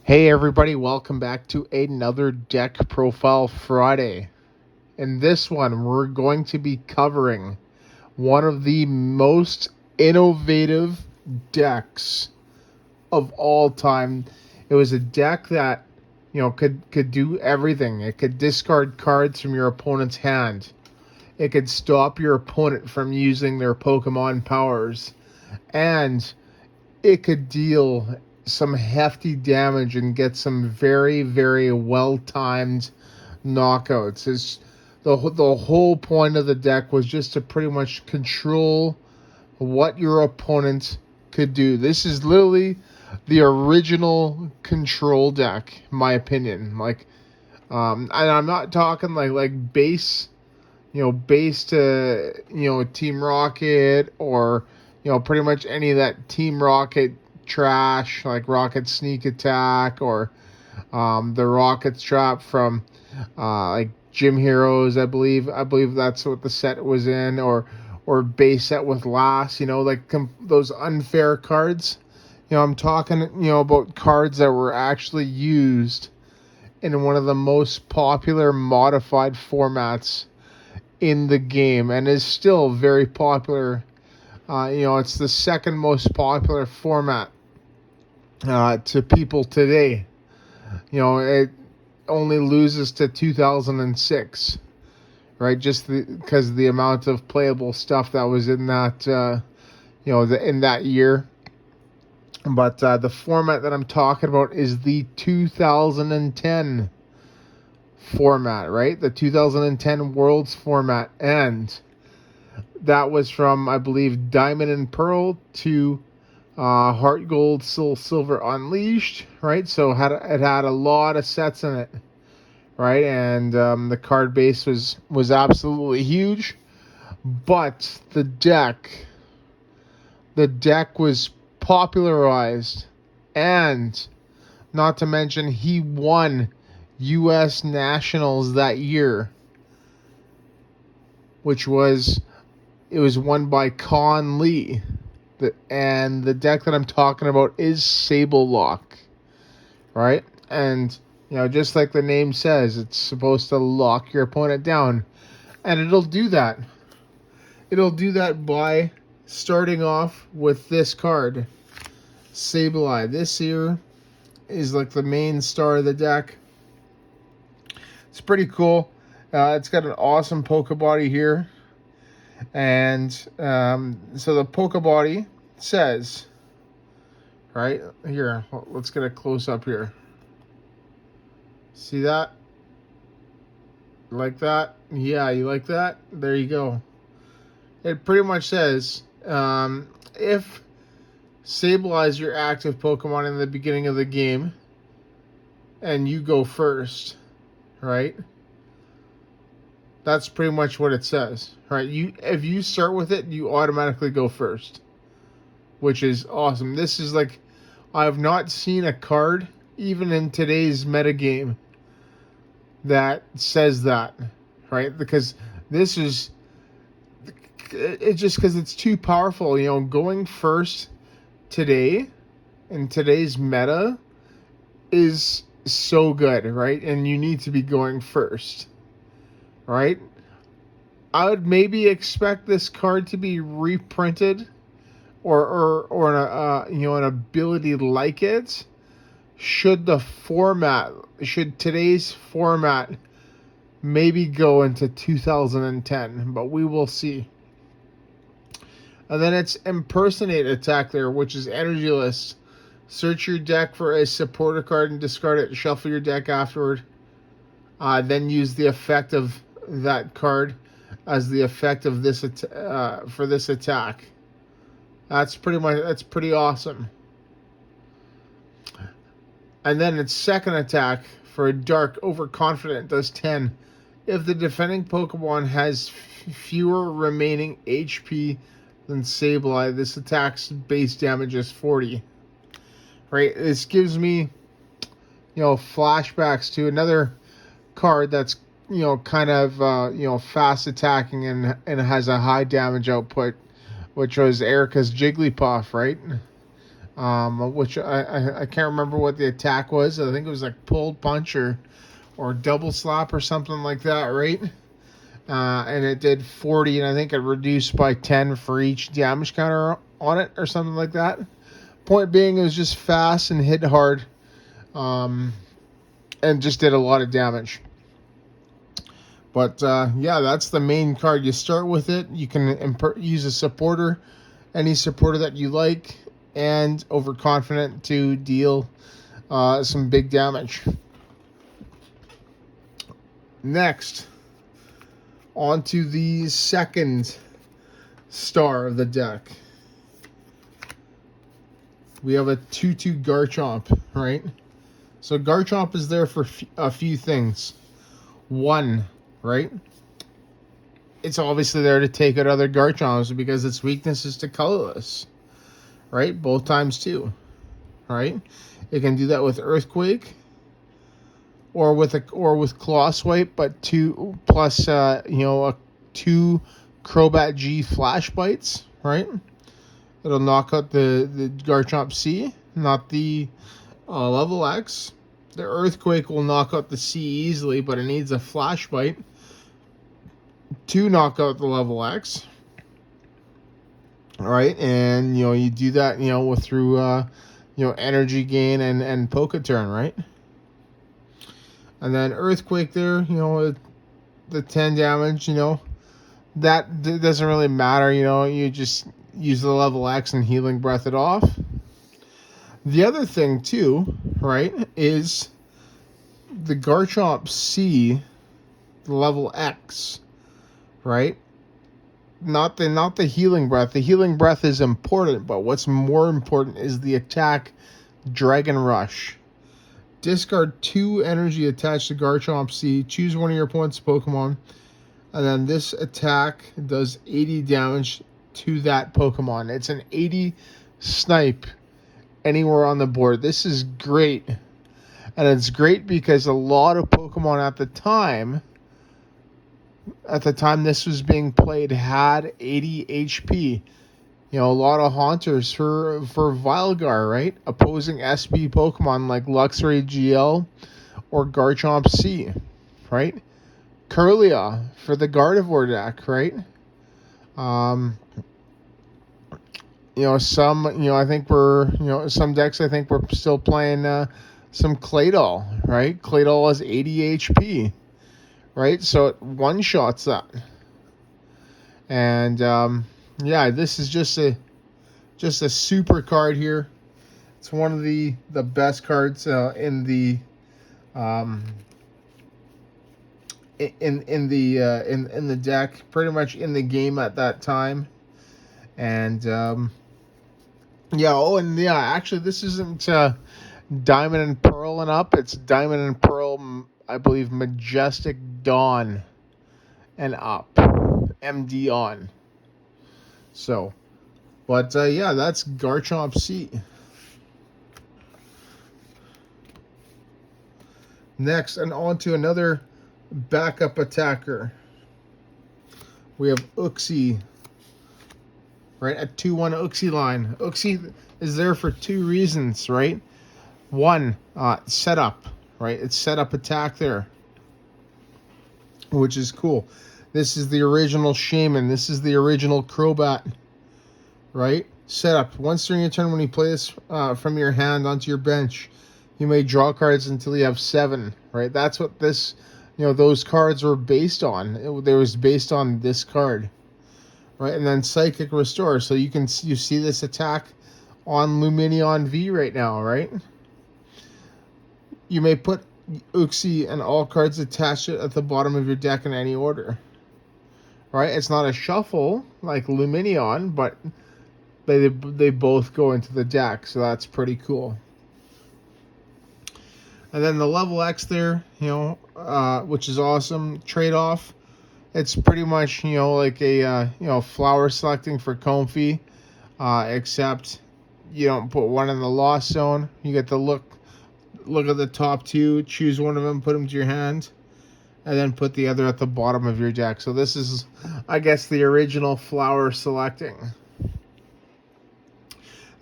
Hey everybody, welcome back to another Deck Profile Friday. In this one, we're going to be covering one of the most innovative decks of all time. It was a deck that, could do everything. It could discard cards from your opponent's hand. It could stop your opponent from using their Pokemon powers. And it could deal some hefty damage and get some very, very well-timed knockouts. The whole point of the deck was just to pretty much control what your opponent could do. This is literally the original control deck, in my opinion. And I'm not talking like base, base to Team Rocket or pretty much any of that Team Rocket trash like Rocket Sneak Attack or the Rocket Trap from like Gym Heroes. I believe that's what the set was in, or base set with last. Those unfair cards. I'm talking about cards that were actually used in one of the most popular modified formats in the game and is still very popular. It's the second most popular format to people today. It only loses to 2006, right? Just because of the amount of playable stuff that was in that, in that year. But the format that I'm talking about is the 2010 format, right? The 2010 Worlds format, and that was from, I believe, Diamond and Pearl to Heart Gold, Soul Silver Unleashed, right? So it had a lot of sets in it, right? And the card base was absolutely huge. But the deck was popularized, and not to mention he won U.S. Nationals that year, which was won by Con Lee. And the deck that I'm talking about is Sablelock, right? And, just like the name says, it's supposed to lock your opponent down. And it'll do that. It'll do that by starting off with this card, Sableeye. This here is like the main star of the deck. It's pretty cool. It's got an awesome Poké body here. And so the Poké body says, right here, let's get a close up here. See that? Like that? Yeah, you like that? There you go. It pretty much says, if Sableeye is your active Pokemon in the beginning of the game, and you go first, right? That's pretty much what it says, right? If you start with it, you automatically go first, which is awesome. This is like, I have not seen a card, even in today's metagame, that says that, right? Because this is, it's just because it's too powerful. Going first today, in today's meta, is so good, right? And you need to be going first. Right? I would maybe expect this card to be reprinted or an ability like it should today's format maybe go into 2010, but we will see. And then it's Impersonate attack there, which is energyless. Search your deck for a supporter card and discard it. Shuffle your deck afterward. Then use the effect of that card as the effect of this for this attack. That's pretty awesome. And then its second attack for a Dark Overconfident does 10. If the defending Pokemon has fewer remaining HP than Sableeye, this attack's base damage is 40. Right? This gives me, flashbacks to another card that's kind of fast attacking and has a high damage output, which was Erica's Jigglypuff, right? which I can't remember what the attack was. I think it was like pulled punch or double slap or something like that, right? And it did 40, and I think it reduced by 10 for each damage counter on it or something like that. Point being, it was just fast and hit hard, and just did a lot of damage. But yeah, that's the main card. You start with it. You can use a supporter, any supporter that you like, and overconfident to deal some big damage. Next, onto the second star of the deck. We have a 2/2 Garchomp, right? So Garchomp is there for a few things. One, right? It's obviously there to take out other Garchomps because its weakness is to colorless, right? Both times two, right? It can do that with Earthquake or with Claw Swipe, but 2 plus 2 Crobat G Flash Bites, right? It'll knock out the Garchomp C, not the level X. The Earthquake will knock out the C easily, but it needs a Flash Bite to knock out the level X. All right, and you do that through energy gain and Poké turn, right? And then Earthquake there, the 10 damage, that doesn't really matter, you just use the level X and Healing Breath it off. The other thing too, right, is the Garchomp C, the level X, right? Not the Healing Breath. The Healing Breath is important, but what's more important is the attack Dragon Rush. Discard 2 energy attached to Garchomp C. Choose one of your opponent's Pokemon, and then this attack does 80 damage to that Pokemon. It's an 80 snipe anywhere on the board. This is great. And it's great because a lot of Pokemon at the time this was being played had 80 HP. A lot of haunters for Vilgar, right? Opposing SB Pokemon like Luxray GL or Garchomp C, right? Kirlia for the Gardevoir deck, right? Some, I think some decks I think we're still playing some Claydol, right? Claydol has 80 HP, right? So it one-shots that. And, yeah, this is just a super card here. It's one of the best cards in the deck, pretty much in the game at that time. And actually this isn't Diamond and Pearl and up. It's Diamond and Pearl, I believe, Majestic Dawn and up, MD on. So, but yeah, that's Garchomp C. Next, and on to another backup attacker. We have Uxie, right? A 2/1 Uxie line. Uxie is there for 2 reasons, right? One, setup, right? It's setup attack there, which is cool. This is the original Shaman. This is the original Crobat, right? Setup. Once during your turn, when you play this from your hand onto your bench, you may draw cards until you have 7, right? That's what this, those cards were based on. They was based on this card, right? And then Psychic Restore. So you see this attack on Lumineon V right now, right? You may put Uxie and all cards attached at the bottom of your deck in any order, right? It's not a shuffle like Lumineon, but they both go into the deck, so that's pretty cool. And then the level X there, which is awesome. Trade off. It's pretty much, like a, flower selecting for Comfey, except you don't put one in the lost zone. You get to look at the top 2, choose one of them, put them to your hand, and then put the other at the bottom of your deck. So this is, I guess, the original flower selecting.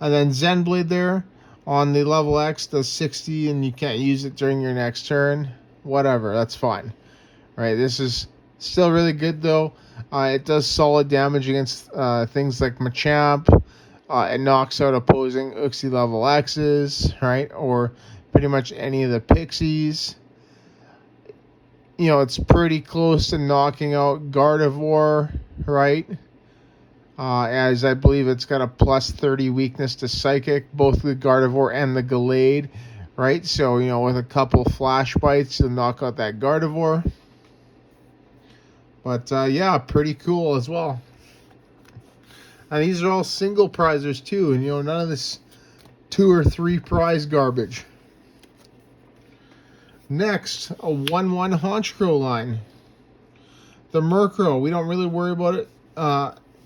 And then Zen Blade there on the level X does 60, and you can't use it during your next turn. Whatever, that's fine. Right, this is still really good though. It does solid damage against things like Machamp. It knocks out opposing Uxie level X's, right, or pretty much any of the Pixies. You know, it's pretty close to knocking out Gardevoir, right? As I believe it's got a plus 30 weakness to Psychic, both the Gardevoir and the Gallade, right? So, you know, with a couple Flash Bites to knock out that Gardevoir. But, yeah, pretty cool as well. And these are all single prizers, too. And, you know, none of this 2 or 3 prize garbage. Next, a 1-1 Honchkrow line. The Murkrow, we don't really worry about it,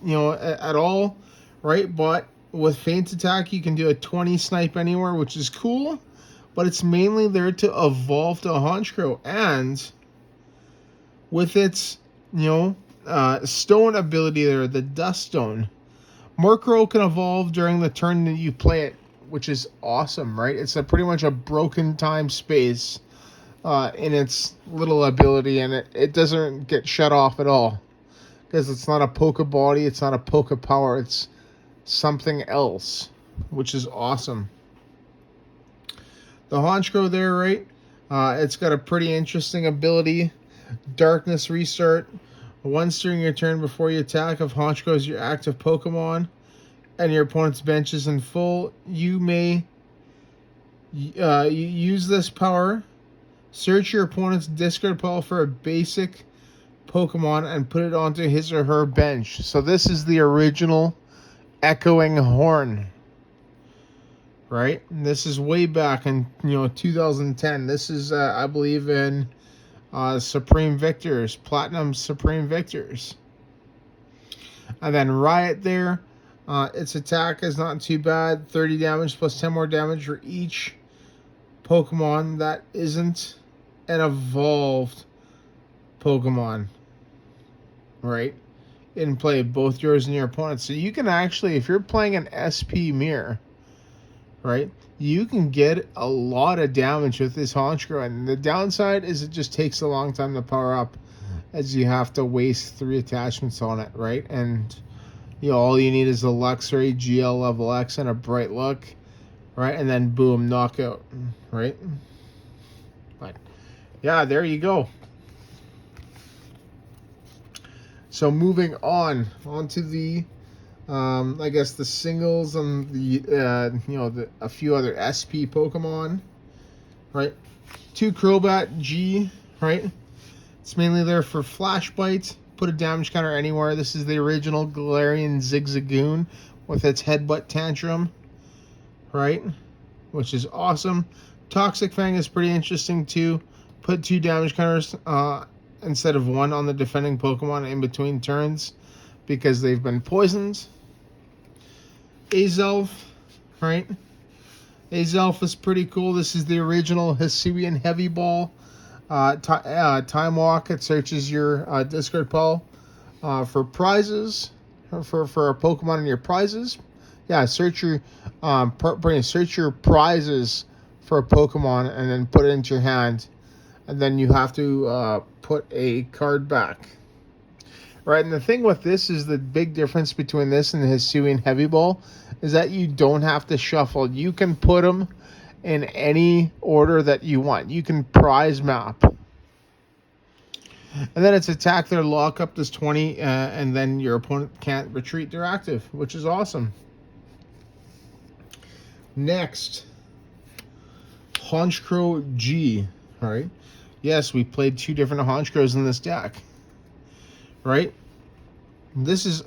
you know, at all, right? But with Feint Attack, you can do a 20 snipe anywhere, which is cool. But it's mainly there to evolve to a Honchkrow. And with its, you know, stone ability there, the Dust Stone, Murkrow can evolve during the turn that you play it, which is awesome, right? It's pretty much a broken time space in its little ability, and it doesn't get shut off at all. Because it's not a Poké Body, it's not a Poké Power, it's something else, which is awesome. The Honchkrow there, right? It's got a pretty interesting ability. Darkness Restart. Once during your turn before you attack, if Honchkrow is your active Pokemon and your opponent's bench is in full, you may use this power. Search your opponent's discard pile for a basic Pokemon and put it onto his or her bench. So this is the original Echoing Horn, right? And this is way back in 2010. This is I believe in Supreme Victors, Platinum Supreme Victors. And then Riot there. Its attack is not too bad. 30 damage plus 10 more damage for each Pokemon that isn't an evolved Pokemon, right? In play, both yours and your opponent's. So you can actually, if you're playing an SP mirror, right, you can get a lot of damage with this Honchkrow. And the downside is it just takes a long time to power up, as you have to waste 3 attachments on it, right? And all you need is a Luxray, GL LvX, and a Bright Look, right? And then boom, knockout, right? But yeah, there you go. So moving on to the I guess the singles and the a few other SP Pokemon, right? 2 Crobat G, right? It's mainly there for Flash Bite. Put a damage counter anywhere. This is the original Galarian Zigzagoon with its Headbutt Tantrum, right? Which is awesome. Toxic Fang is pretty interesting too. Put 2 damage counters instead of 1 on the defending Pokemon in between turns because they've been poisoned. Azelf, right? Azelf is pretty cool. This is the original Hisuian Heavy Ball. Time Walk, it searches your discard pile for prizes, for a Pokemon in your prizes. Yeah, search your search your prizes for a Pokemon and then put it into your hand, and then you have to put a card back. Right, and the thing with this is the big difference between this and the Hisuian Heavy Ball is that you don't have to shuffle. You can put them in any order that you want. You can prize map. And then its attack, their lockup does 20, and then your opponent can't retreat their active, which is awesome. Next, Honchkrow G, right? Yes, we played 2 different Honchkrows in this deck, right? This is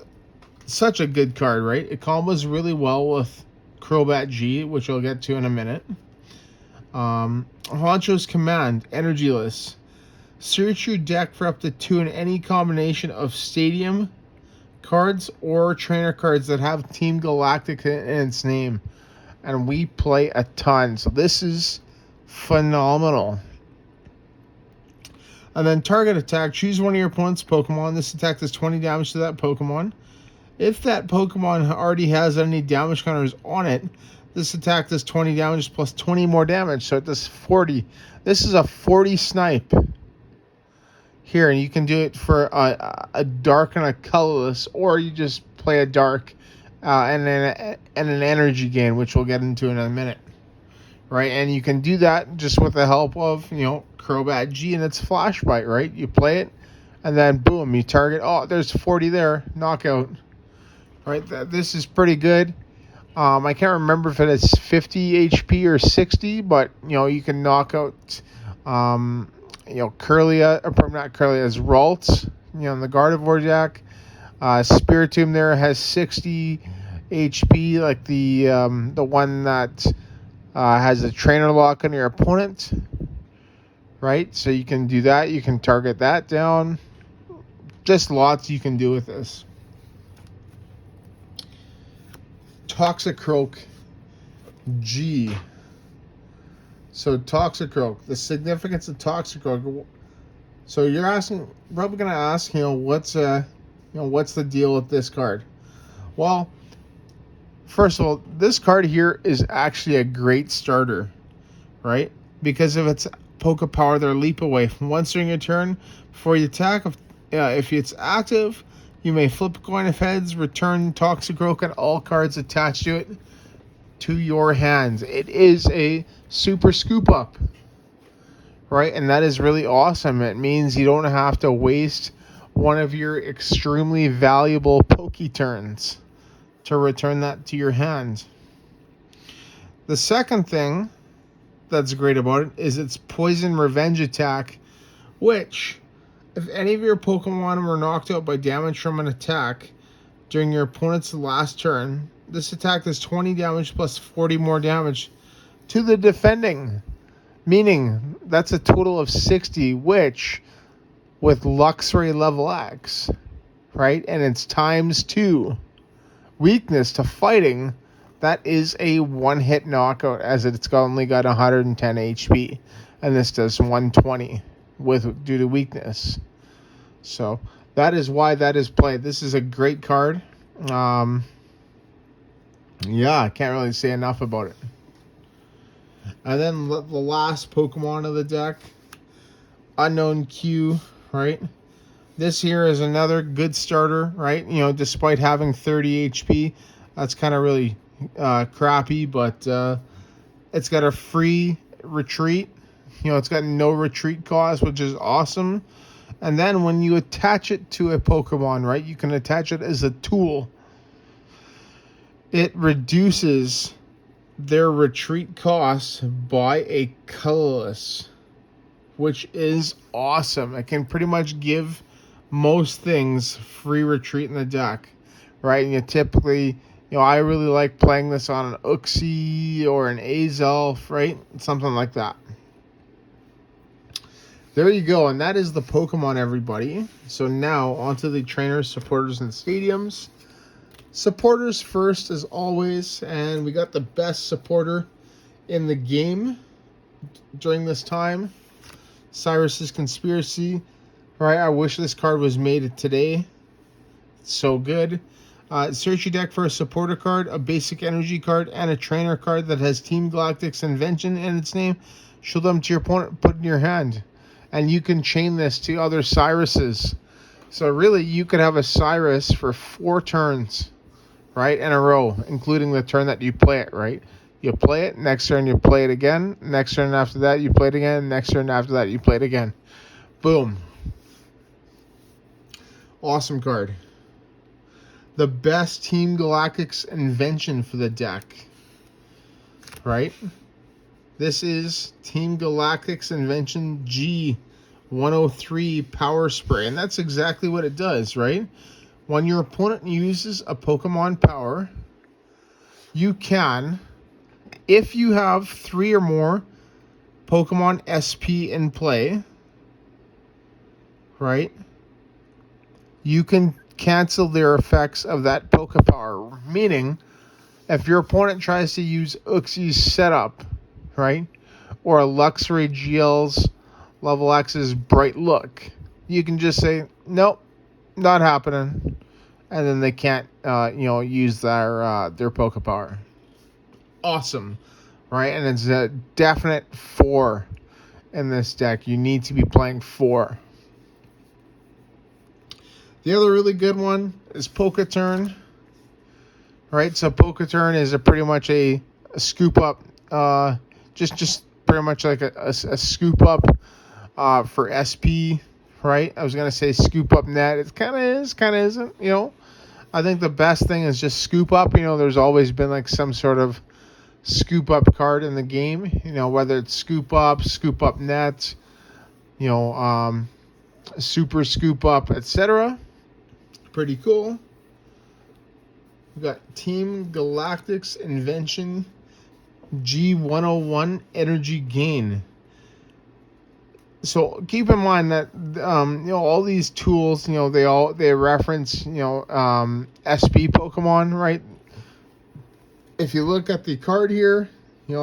such a good card, right? It combos really well with Crobat G, which I'll get to in a minute. Honcho's Command, Energyless. Search your deck for up to 2 in any combination of Stadium cards or Trainer cards that have Team Galactic in its name. And we play a ton, so this is phenomenal. And then target attack. Choose one of your opponent's Pokemon. This attack does 20 damage to that Pokemon. If that Pokemon already has any damage counters on it, this attack does 20 damage plus 20 more damage, so it does 40. This is a 40 snipe here, and you can do it for a dark and a colorless, or you just play a dark and an energy gain, which we'll get into in a minute, right? And you can do that just with the help of, you know, Crobat G and its Flash Bite, right? You play it, and then boom, you target. Oh, there's 40 there, knockout, right? This is pretty good. I can't remember if it is 50 HP or 60, but, you know, you can knock out, you know, Curlia, or not Curlia, as Ralts, you know, in the Gardevoir deck. Spiritomb there has 60 HP, like the one that has a trainer lock on your opponent, right? So you can do that. You can target that down. Just lots you can do with this. Toxicroak G. So Toxicroak, the significance of Toxicroak. So you're asking, probably gonna ask, you know, what's the deal with this card? Well, first of all, this card here is actually a great starter, right? Because of its Poké Power, their Leap Away. Once during your turn, before you attack, if it's active, you may flip a coin of heads, return Toxicroak and all cards attached to it to your hands. It is a super scoop up, right? And that is really awesome. It means you don't have to waste one of your extremely valuable Poké turns to return that to your hand. The second thing that's great about it is its Poison Revenge attack, which, if any of your Pokemon were knocked out by damage from an attack during your opponent's last turn, this attack does 20 damage plus 40 more damage to the defending, meaning that's a total of 60, which, with Uxie LvX, right, and it's ×2 weakness to fighting, that is a one-hit knockout, as it's only got 110 HP, and this does 120 due to weakness. So that is why that is played. This is a great card. Yeah, I can't really say enough about it. And then the last Pokemon of the deck, Unown Q, right? This here is another good starter, right? You know, despite having 30 HP, that's kind of really crappy, but it's got a free retreat. You know, it's got no retreat cost, which is awesome. And then when you attach it to a Pokemon, right, you can attach it as a tool. It reduces their retreat costs by a colorless, which is awesome. It can pretty much give most things free retreat in the deck, right? And you typically, you know, I really like playing this on an Uxie or an Azelf, right? Something like that. There you go, and that is the Pokemon, everybody. So now, onto the trainers, supporters, and stadiums. Supporters first, as always, and we got the best supporter in the game during this time. Cyrus's Conspiracy. Right, I wish this card was made today. It's so good. Search your deck for a supporter card, a basic energy card, and a trainer card that has Team Galactics Invention in its name. Show them to your opponent, put in your hand. And you can chain this to other Cyruses. So really, you could have a Cyrus for 4 turns, right, in a row, including the turn that you play it, right? You play it, next turn you play it again, next turn after that you play it again, next turn after that you play it again. Boom. Awesome card. The best Team Galactics invention for the deck, right? This is Team Galactics Invention G103 Power Spray, and that's exactly what it does, right? When your opponent uses a Pokemon power, you can, if you have 3 or more Pokemon SP in play, right, you can cancel their effects of that Poké Power. Meaning, if your opponent tries to use Uxie's setup, right, or a Luxray GL's Level X's Bright Look, you can just say, nope, not happening. and then they can't, use their Poké Power. Awesome, right? And it's a definite 4 in this deck. You need to be playing 4. The other really good one is Poké Turn, right? So Poké Turn is pretty much a scoop up, just pretty much like a scoop up for SP, right? I was gonna say scoop up net. It kind of is, kind of isn't. I think the best thing is just scoop up. There's always been like some sort of scoop up card in the game. Whether it's scoop up net, super scoop up, etc. Pretty cool. We got Team Galactics Invention G101 Energy Gain. So keep in mind that all these tools, they reference SP Pokemon, right? If you look at the card here,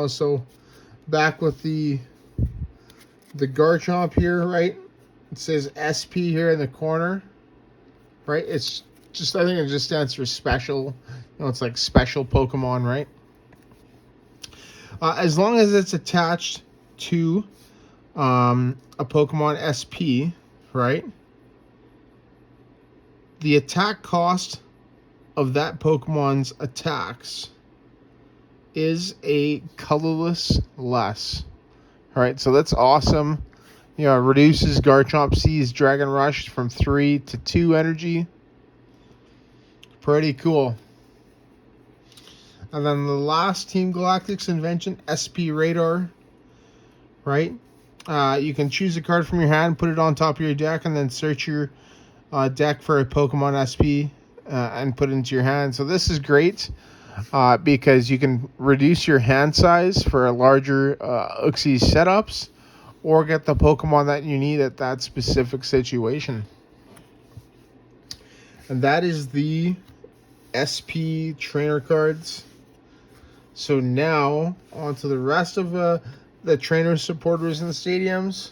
so back with the Garchomp here, right? It says SP here in the corner, right? It's just, I think it just stands for special. It's like special Pokemon, right? As long as it's attached to a Pokemon SP, right? The attack cost of that Pokemon's attacks is a colorless less. All right, so that's awesome. It reduces Garchomp C's Dragon Rush from 3 to 2 energy. Pretty cool. And then the last Team Galactics Invention, SP Radar, right? You can choose a card from your hand, put it on top of your deck, and then search your deck for a Pokemon SP and put it into your hand. So this is great because you can reduce your hand size for larger Uxie setups or get the Pokemon that you need at that specific situation. And that is the SP trainer cards. So now, on to the rest of the trainer supporters in the stadiums.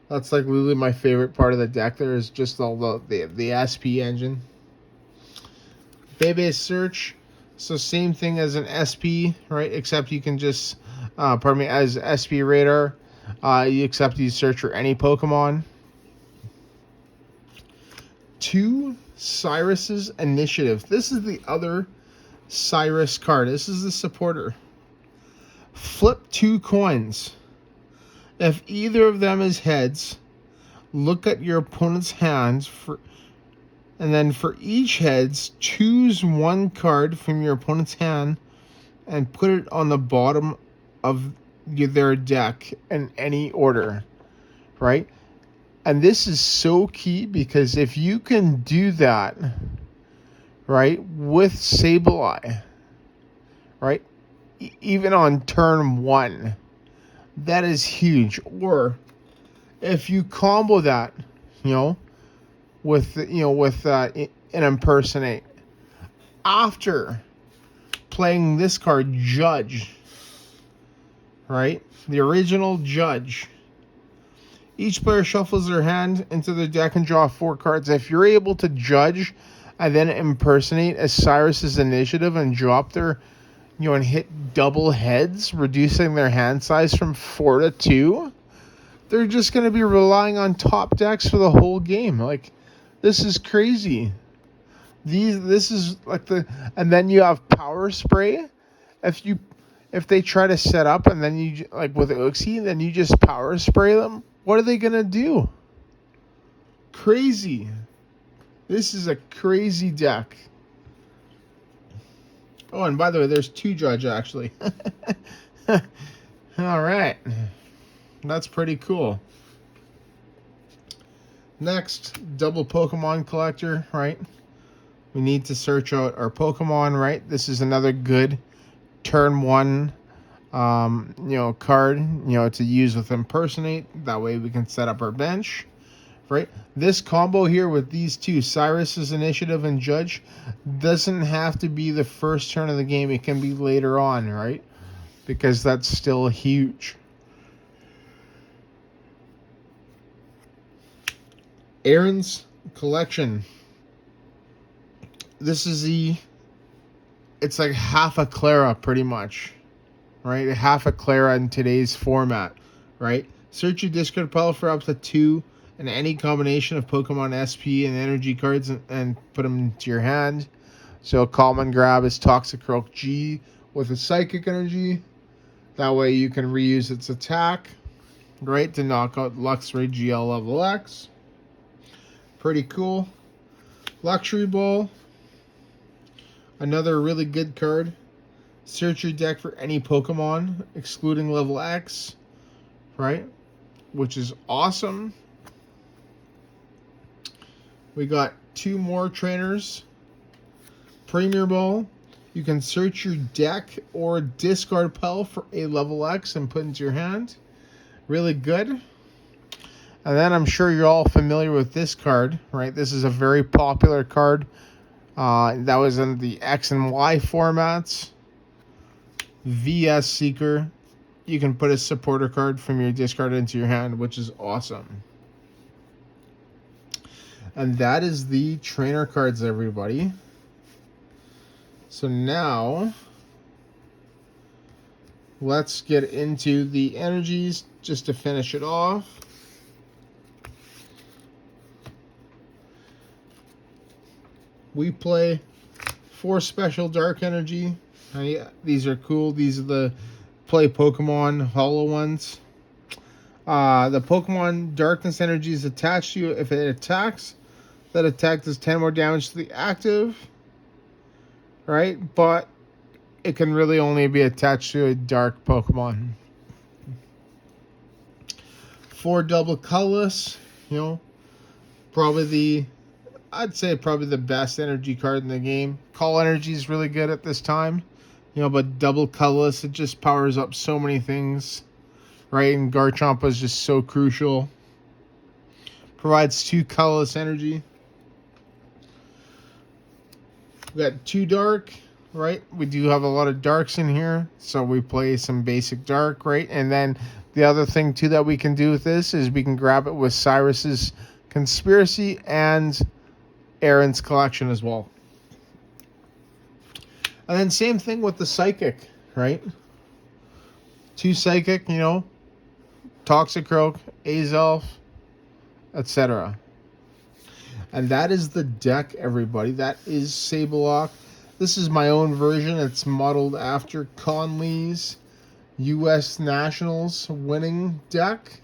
That's like literally my favorite part of the deck. There is just all the SP engine. Bebe search. So same thing as an SP, right? Except you can just, as SP radar, except you search for any Pokemon. 2 Cyrus's Initiative. This is the other Cyrus card. This is the supporter. Flip 2 coins. If either of them is heads, look at your opponent's hands and then for each heads, choose 1 card from your opponent's hand and put it on the bottom of their deck in any order, right? And this is so key because if you can do that, right, with Sableeye, right, even on turn 1, that is huge. Or if you combo that, with an impersonate after playing this card, Judge, right, the original Judge. Each player shuffles their hand into their deck and draw 4 cards. If you're able to Judge and then impersonate a Cyrus's Initiative and drop their, and hit double heads, reducing their hand size from 4 to 2, they're just going to be relying on top decks for the whole game. Like, this is crazy. This is like and then you have Power Spray. If they try to set up and then you, like with Uxie, then you just Power Spray them, what are they going to do? Crazy. This is a crazy deck. Oh, and by the way, there's 2 Judge, actually. All right. That's pretty cool. Next, double Pokemon collector, right? We need to search out our Pokemon, right? This is another good turn 1 card, to use with impersonate. That way we can set up our bench, right? This combo here with these 2, Cyrus's Initiative and Judge, doesn't have to be the first turn of the game. It can be later on, right? Because that's still huge. Aaron's collection. This is it's like half a Clara pretty much, right? Half a Clara in today's format, right? Search your discard pile for up to 2 and any combination of Pokemon SP and energy cards and put them into your hand. So a common grab is Toxicroak G with a Psychic Energy. That way you can reuse its attack, right, to knock out Uxie LvX. Pretty cool. Luxury Ball. Another really good card. Search your deck for any Pokemon, excluding level X, right, which is awesome. We got 2 more trainers. Premier Ball. You can search your deck or discard pile for a level X and put into your hand. Really good. And then I'm sure you're all familiar with this card, right? This is a very popular card. That was in the X and Y formats. VS Seeker. You can put a supporter card from your discard into your hand, which is awesome. And that is the trainer cards, everybody. So now, let's get into the energies just to finish it off. We play 4 special dark energy. These are cool. These are the play Pokemon hollow ones. The Pokemon darkness energy is attached to you. If it attacks, that attack does 10 more damage to the active. Right? But it can really only be attached to a dark Pokemon. 4 double colorless. You know, I'd say probably the best energy card in the game. Call energy is really good at this time. You know, but double colorless, it just powers up so many things. Right? And Garchomp is just so crucial. Provides 2 colorless energy. We got 2 dark, right? We do have a lot of darks in here, so we play some basic dark, right? And then the other thing too that we can do with this is we can grab it with Cyrus's Conspiracy and Aaron's collection as well. And then same thing with the Psychic, right? 2 Psychic, you know, Toxicroak, Azelf, etc. And that is the deck, everybody. That is Sablelock. This is my own version. It's modeled after Conley's U.S. Nationals winning deck,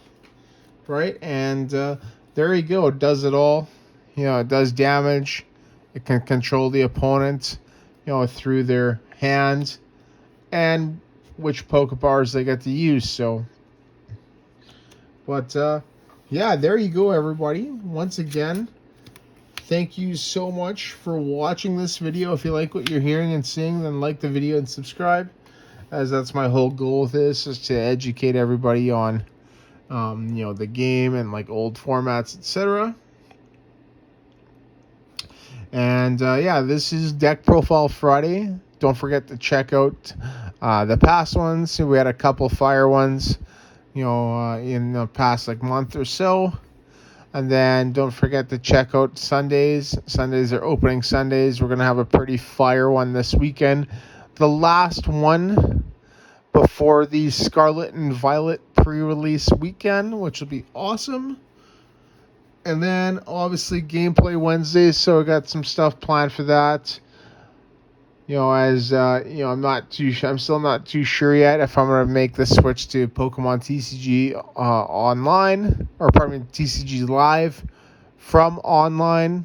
right? And there you go. It does it all. You know, it does damage. It can control the opponent, you know, through their hand and which Pokebars they get to use. So, but yeah, there you go, everybody. Once again, thank you so much for watching this video. If you like what you're hearing and seeing, then like the video and subscribe, as that's my whole goal with this, is to educate everybody on, you know, the game and like old formats, etc. And yeah, this is Deck Profile Friday. Don't forget to check out the past ones. We had a couple fire ones, you know, in the past like month or so. And then don't forget to check out Sundays. Sundays are opening Sundays. We're going to have a pretty fire one this weekend. The last one before the Scarlet and Violet pre-release weekend, which will be awesome. And then obviously Gameplay Wednesdays. So I got some stuff planned for that. You know, as you know, I'm still not too sure yet if I'm going to make the switch to Pokemon TCG online, or pardon me, TCG Live from online,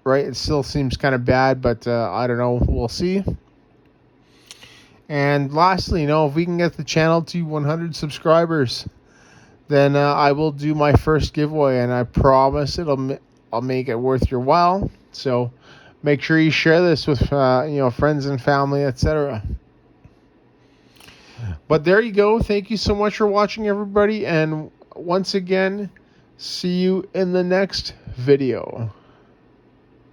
right? It still seems kind of bad, but I don't know. We'll see. And lastly, you know, if we can get the channel to 100 subscribers, then I will do my first giveaway, and I promise I'll make it worth your while. So make sure you share this with you know, friends and family, etc. But there you go. Thank you so much for watching, everybody, and once again, see you in the next video.